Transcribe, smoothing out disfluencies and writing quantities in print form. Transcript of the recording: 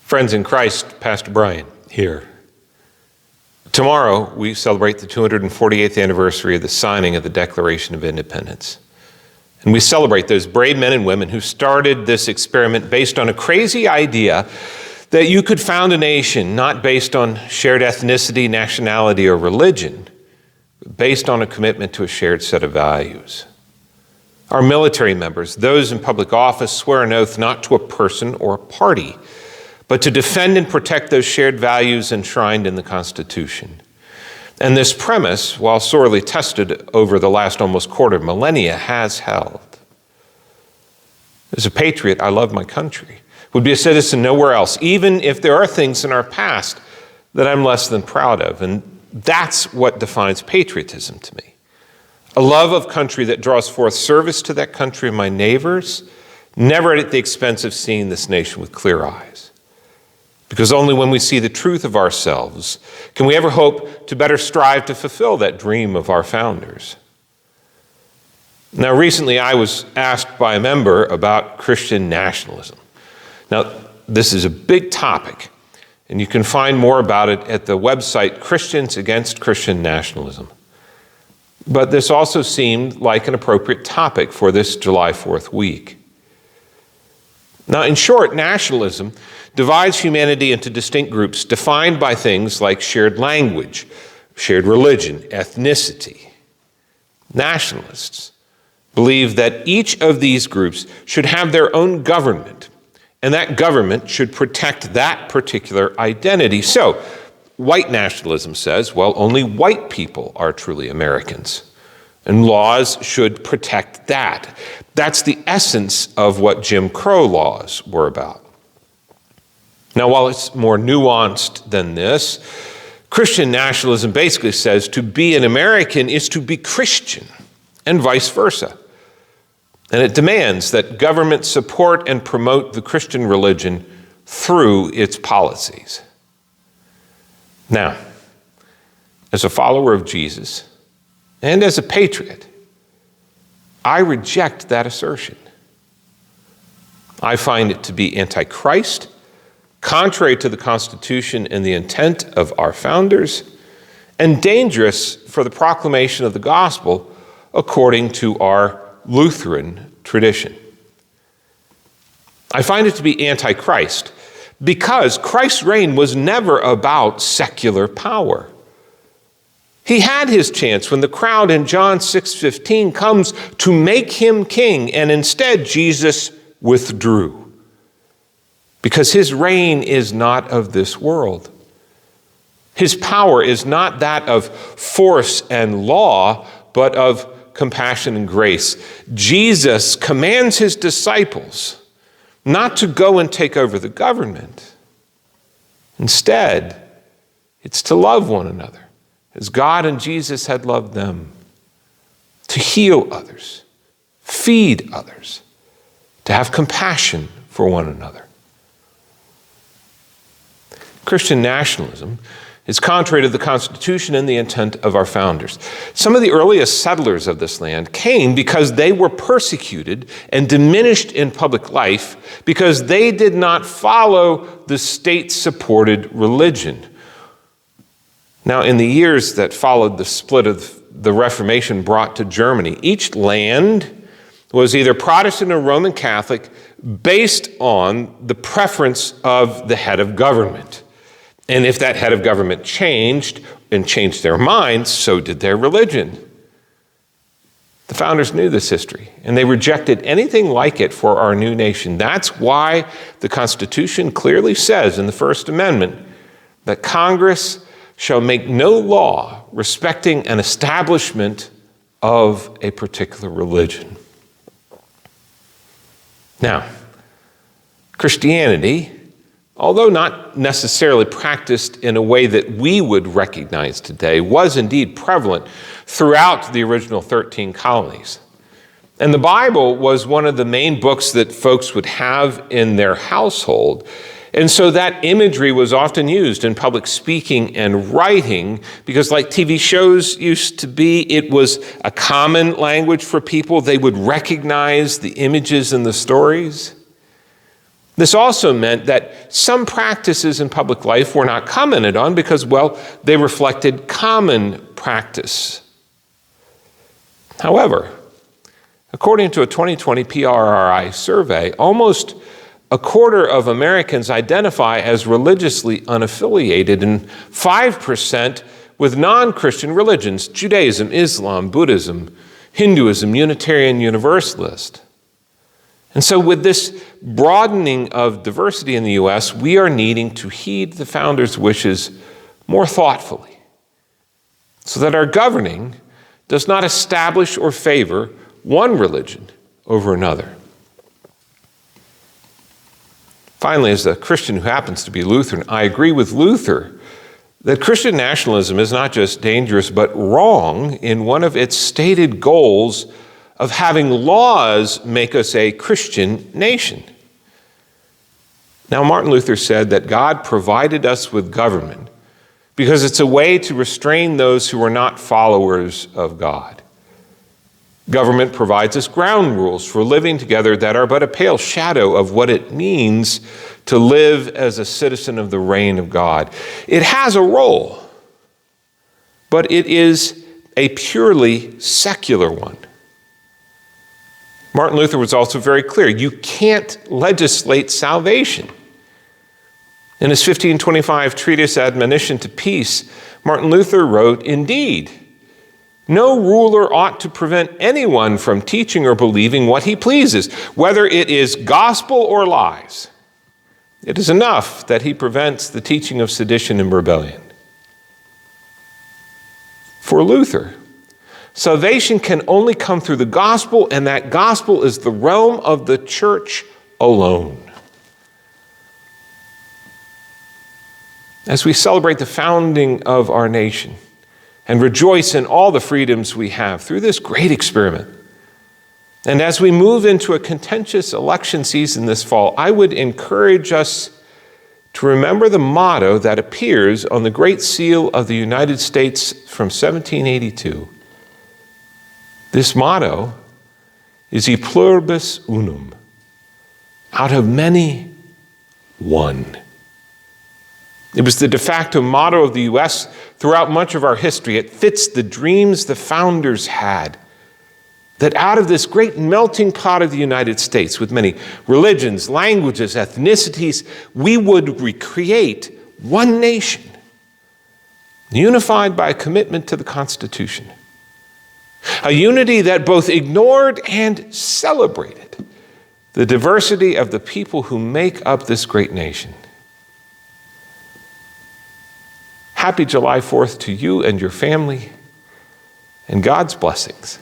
Friends in Christ, Pastor Brian here. Tomorrow, we celebrate the 248th anniversary of the signing of the Declaration of Independence. And we celebrate those brave men and women who started this experiment based on a crazy idea that you could found a nation not based on shared ethnicity, nationality, or religion, but based on a commitment to a shared set of values. Our military members, those in public office, swear an oath not to a person or a party, but to defend and protect those shared values enshrined in the Constitution. And this premise, while sorely tested over the last almost quarter millennia, has held. As a patriot, I love my country. Would be a citizen nowhere else, even if there are things in our past that I'm less than proud of. And that's what defines patriotism to me. A love of country that draws forth service to that country and my neighbors, never at the expense of seeing this nation with clear eyes. Because only when we see the truth of ourselves can we ever hope to better strive to fulfill that dream of our founders. Now, recently I was asked by a member about Christian nationalism. Now, this is a big topic, and you can find more about it at the website Christians Against Christian Nationalism. But this also seemed like an appropriate topic for this July 4th week. Now, in short, nationalism divides humanity into distinct groups defined by things like shared language, shared religion, ethnicity. Nationalists believe that each of these groups should have their own government, and that government should protect that particular identity. So, white nationalism says, well, only white people are truly Americans, and laws should protect that. That's the essence of what Jim Crow laws were about. Now, while it's more nuanced than this, Christian nationalism basically says to be an American is to be Christian, and vice versa. And it demands that government support and promote the Christian religion through its policies. Now, as a follower of Jesus and as a patriot, I reject that assertion. I find it to be anti-Christ, contrary to the Constitution and the intent of our founders, and dangerous for the proclamation of the gospel according to our Lutheran tradition. I find it to be anti-Christ because Christ's reign was never about secular power. He had his chance when the crowd in John 6:15 comes to make him king, and instead Jesus withdrew. Because his reign is not of this world. His power is not that of force and law, but of compassion and grace. Jesus commands his disciples not to go and take over the government. Instead, it's to love one another as God and Jesus had loved them, to heal others, feed others, to have compassion for one another. Christian nationalism is contrary to the Constitution and the intent of our founders. Some of the earliest settlers of this land came because they were persecuted and diminished in public life because they did not follow the state-supported religion. Now, in the years that followed the split of the Reformation brought to Germany, each land was either Protestant or Roman Catholic based on the preference of the head of government. And if that head of government changed and changed their minds, so did their religion. The founders knew this history, and they rejected anything like it for our new nation. That's why the Constitution clearly says in the First Amendment that Congress shall make no law respecting an establishment of a particular religion. Now, Christianity, although not necessarily practiced in a way that we would recognize today, was indeed prevalent throughout the original 13 colonies. And the Bible was one of the main books that folks would have in their household. And so that imagery was often used in public speaking and writing because, like TV shows used to be, it was a common language for people. They would recognize the images and the stories. This also meant that some practices in public life were not commented on because, well, they reflected common practice. However, according to a 2020 PRI survey, almost a quarter of Americans identify as religiously unaffiliated and 5% with non-Christian religions: Judaism, Islam, Buddhism, Hinduism, Unitarian Universalist. And so with this broadening of diversity in the U.S., we are needing to heed the founders' wishes more thoughtfully so that our governing does not establish or favor one religion over another. Finally, as a Christian who happens to be Lutheran, I agree with Luther that Christian nationalism is not just dangerous, but wrong in one of its stated goals of having laws make us a Christian nation. Now, Martin Luther said that God provided us with government because it's a way to restrain those who are not followers of God. Government provides us ground rules for living together that are but a pale shadow of what it means to live as a citizen of the reign of God. It has a role, but it is a purely secular one. Martin Luther was also very clear. You can't legislate salvation. In his 1525 treatise Admonition to Peace, Martin Luther wrote, "Indeed, no ruler ought to prevent anyone from teaching or believing what he pleases, whether it is gospel or lies. It is enough that he prevents the teaching of sedition and rebellion." For Luther, salvation can only come through the gospel, and that gospel is the realm of the church alone. As we celebrate the founding of our nation and rejoice in all the freedoms we have through this great experiment, and as we move into a contentious election season this fall, I would encourage us to remember the motto that appears on the Great Seal of the United States from 1782. This motto is E pluribus unum, out of many, one. It was the de facto motto of the U.S. throughout much of our history. It fits the dreams the founders had, that out of this great melting pot of the United States, with many religions, languages, ethnicities, we would recreate one nation, unified by a commitment to the Constitution. A unity that both ignored and celebrated the diversity of the people who make up this great nation. Happy July 4th to you and your family, and God's blessings.